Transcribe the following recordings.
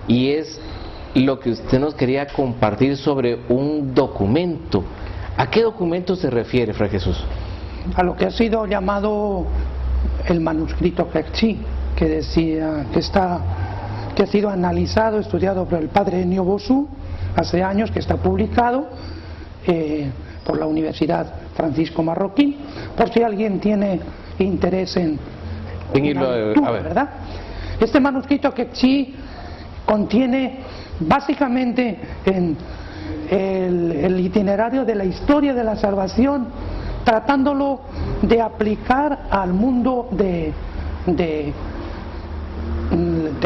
y es lo que usted nos quería compartir sobre un documento. ¿A qué documento se refiere, Fray Jesús? A lo que ha sido llamado el manuscrito Kekchi, que decía que ha sido analizado, estudiado por el padre Ennio Bosù hace años, que está publicado por la Universidad Francisco Marroquín, por si alguien tiene interés en irlo lectura, a ver. ¿verdad? Este manuscrito Kekchi contiene básicamente el itinerario de la historia de la salvación, tratándolo de aplicar al mundo de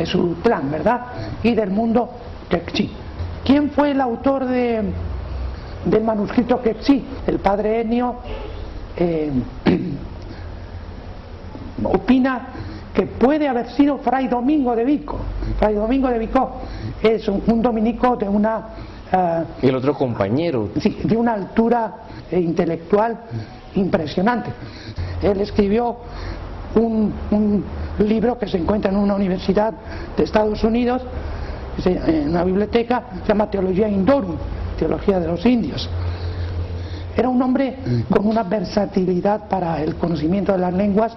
Sulutlán, ¿verdad? Y del mundo Kekchi. ¿Quién fue el autor del manuscrito Kekchi? El padre Ennio opina que puede haber sido Fray Domingo de Vico. Fray Domingo de Vico es un dominico de una... el otro compañero. Sí, de una altura intelectual impresionante. Él escribió un libro que se encuentra en una universidad de Estados Unidos, en una biblioteca, se llama Teología Indorum, Teología de los Indios. Era un hombre con una versatilidad para el conocimiento de las lenguas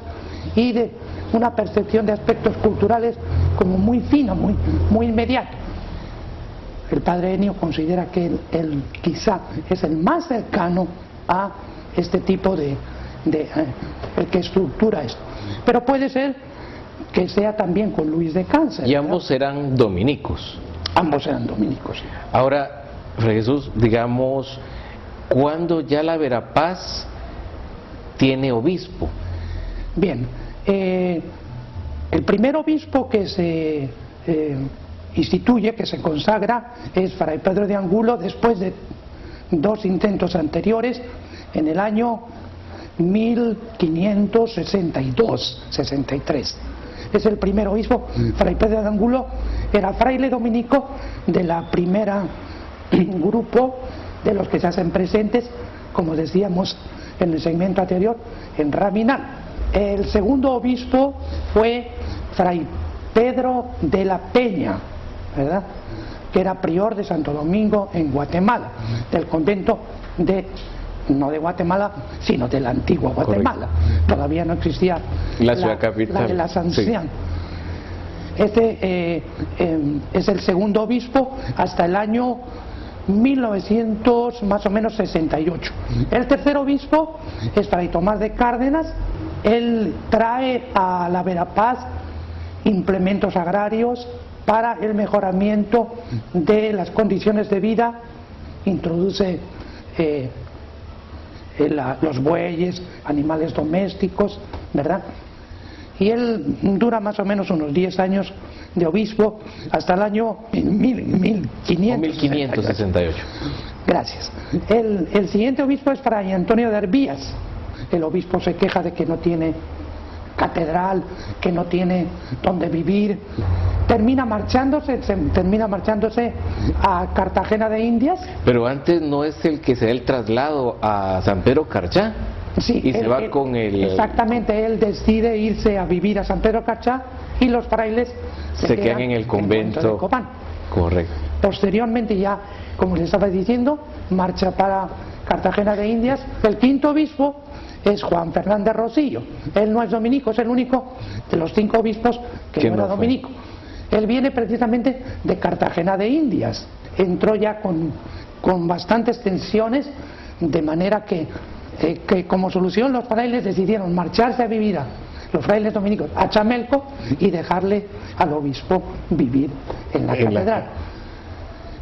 y de una percepción de aspectos culturales como muy fino, muy inmediato. El padre Ennio considera que él quizá es el más cercano a este tipo el que estructura esto. Pero puede ser que sea también con Luis de Cáncer. Y ambos eran dominicos. Ambos eran dominicos. Ahora, Fray Jesús, digamos, ¿cuándo ya la Verapaz tiene obispo? Bien, el primer obispo que se instituye, que se consagra, es Fray Pedro de Angulo, después de 2 intentos anteriores, en el año 1562-63. Es el primer obispo. Fray Pedro de Angulo era fraile dominico de la primera grupo de los que se hacen presentes, como decíamos en el segmento anterior, en Raminal. El segundo obispo fue Fray Pedro de la Peña, ¿verdad?, que era prior de Santo Domingo en Guatemala, del convento no de Guatemala, sino de la antigua Guatemala. Correcto. Todavía no existía la ciudad capital, la de la Sanción. Sí. Este es el segundo obispo hasta el año 1900, más o menos 68. El tercer obispo es Fray Tomás de Cárdenas. Él trae a la Verapaz implementos agrarios para el mejoramiento de las condiciones de vida, introduce los bueyes, animales domésticos, ¿verdad? Y él dura más o menos unos 10 años de obispo hasta el año 1568. Gracias. El siguiente obispo es Fray Antonio de Arbías. El obispo se queja de que no tiene catedral, que no tiene donde vivir. Termina marchándose a Cartagena de Indias. Pero antes no es el que se da el traslado a San Pedro Carchá. Sí, y se va con el... Exactamente, él decide irse a vivir a San Pedro Carchá y los frailes se quedan en el convento de Copán. Correcto. Posteriormente ya, como les estaba diciendo, marcha para Cartagena de Indias. El quinto obispo es Juan Fernández Rosillo. Él no es dominico, es el único de los 5 obispos que no era dominico. Él viene precisamente de Cartagena de Indias. Entró ya con bastantes tensiones, de manera que como solución los frailes decidieron marcharse a vivir los frailes dominicos a Chamelco y dejarle al obispo vivir en la catedral.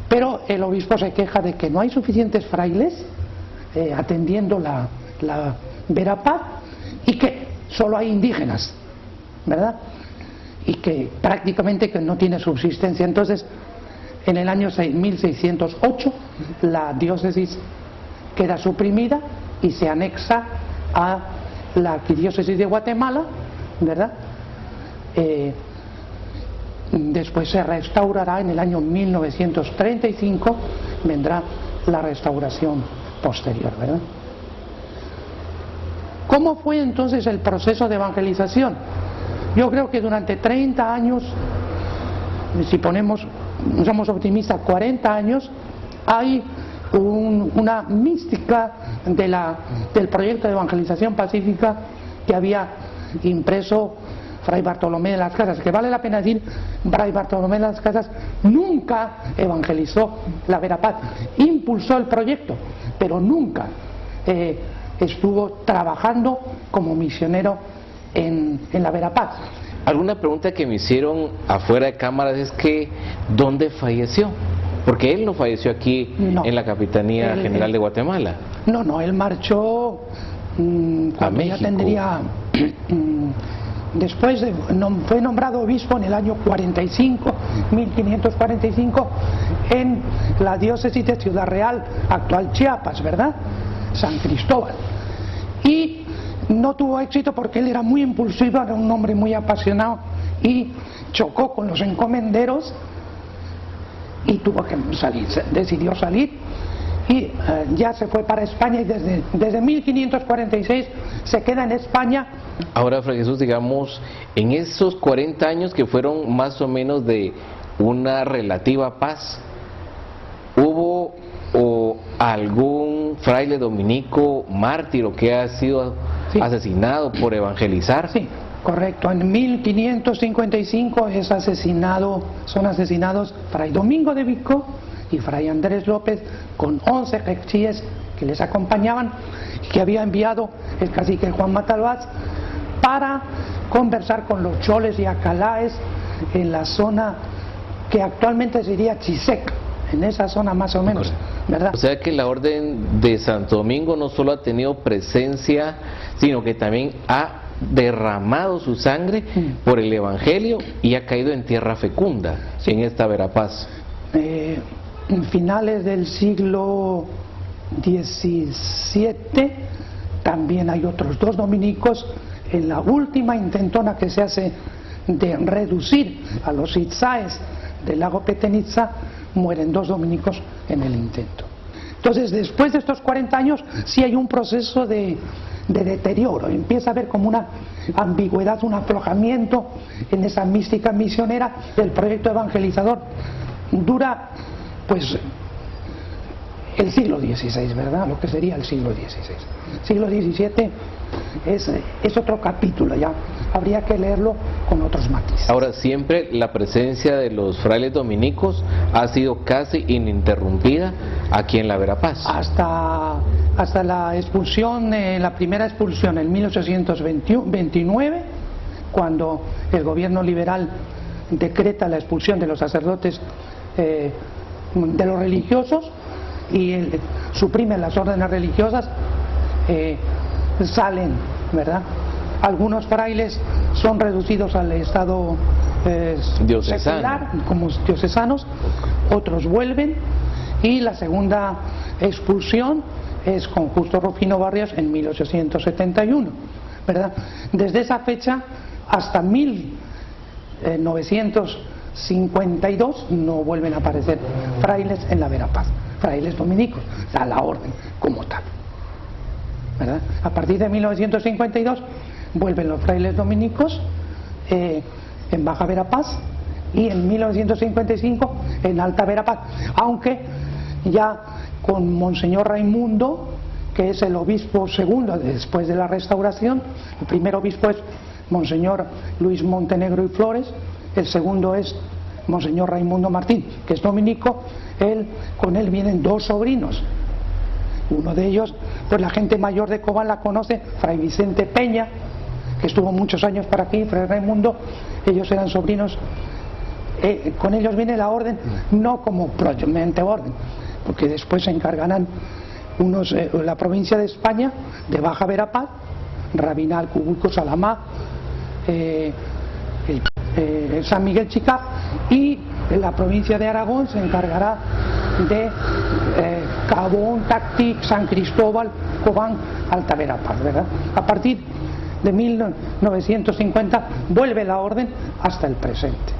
Pero el obispo se queja de que no hay suficientes frailes atendiendo la Verapaz y que solo hay indígenas, ¿verdad? Y que prácticamente que no tiene subsistencia. Entonces, en el año 1608 la diócesis queda suprimida y se anexa a la arquidiócesis de Guatemala, ¿verdad? Después se restaurará en el año 1935, vendrá la restauración posterior, ¿verdad? ¿Cómo fue entonces el proceso de evangelización? Yo creo que durante 30 años si somos optimistas, 40 años, hay una mística del proyecto de evangelización pacífica que había impreso Fray Bartolomé de las Casas, que vale la pena decir, Fray Bartolomé de las Casas nunca evangelizó la Verapaz, impulsó el proyecto, pero nunca estuvo trabajando como misionero en la Verapaz. Alguna pregunta que me hicieron afuera de cámaras es que ¿dónde falleció? Porque él no falleció aquí en la Capitanía General de Guatemala. No, él marchó cuando ya tendría... Después fue nombrado obispo en el año 1545, en la diócesis de Ciudad Real, actual Chiapas, ¿verdad? San Cristóbal. Y no tuvo éxito porque él era muy impulsivo, era un hombre muy apasionado y chocó con los encomenderos y tuvo que salir, decidió salir y ya se fue para España y desde 1546 se queda en España. Ahora, Fray Jesús, digamos, en esos 40 años que fueron más o menos de una relativa paz, ¿hubo algún fraile dominico mártir o que ha sido asesinado por evangelizar? Sí, correcto. En 1555 son asesinados Fray Domingo de Vico y Fray Andrés López con 11 quechíes que les acompañaban, que había enviado el cacique Juan Matalbás para conversar con los choles y acalaes en la zona que actualmente sería Chisec, en esa zona más o menos, ¿verdad? O sea que la Orden de Santo Domingo no solo ha tenido presencia, sino que también ha derramado su sangre por el Evangelio y ha caído en tierra fecunda en esta Verapaz. En finales del siglo XVII también hay otros 2 dominicos. En la última intentona que se hace de reducir a los itzaes del lago Petenitza, mueren 2 dominicos en el intento. Entonces, después de estos 40 años sí hay un proceso de deterioro, empieza a haber como una ambigüedad, un aflojamiento en esa mística misionera del proyecto evangelizador. Dura pues el siglo XVI, ¿verdad? Lo que sería el siglo XVI. Siglo XVII es otro capítulo, ya habría que leerlo con otros matices. Ahora, siempre la presencia de los frailes dominicos ha sido casi ininterrumpida aquí en la Verapaz. Hasta la expulsión, la primera expulsión en 1829, cuando el gobierno liberal decreta la expulsión de los sacerdotes de los religiosos y suprimen las órdenes religiosas, salen, ¿verdad? Algunos frailes son reducidos al estado secular, como diocesanos, otros vuelven, y la segunda expulsión es con Justo Rufino Barrios en 1871, ¿verdad? Desde esa fecha hasta 1952 no vuelven a aparecer frailes en la Verapaz, frailes dominicos, a la orden como tal, ¿verdad? A partir de 1952 vuelven los frailes dominicos en Baja Verapaz y en 1955 en Alta Verapaz, aunque ya con Monseñor Raimundo, que es el obispo segundo después de la restauración. El primer obispo es Monseñor Luis Montenegro y Flores, el segundo es Monseñor Raimundo Martín, que es dominico. Con él vienen 2 sobrinos. Uno de ellos, pues la gente mayor de Cobán la conoce, Fray Vicente Peña, que estuvo muchos años para aquí, Fray Raimundo. Ellos eran sobrinos. Con ellos viene la orden, no como propiamente orden, porque después se encargarán unos, la provincia de España, de Baja Verapaz, Rabinal, Cubuco, Salamá, San Miguel Chicá, y la provincia de Aragón se encargará de Cabón, Tactic, San Cristóbal, Cobán, Alta Verapaz, ¿verdad? A partir de 1950 vuelve la orden hasta el presente.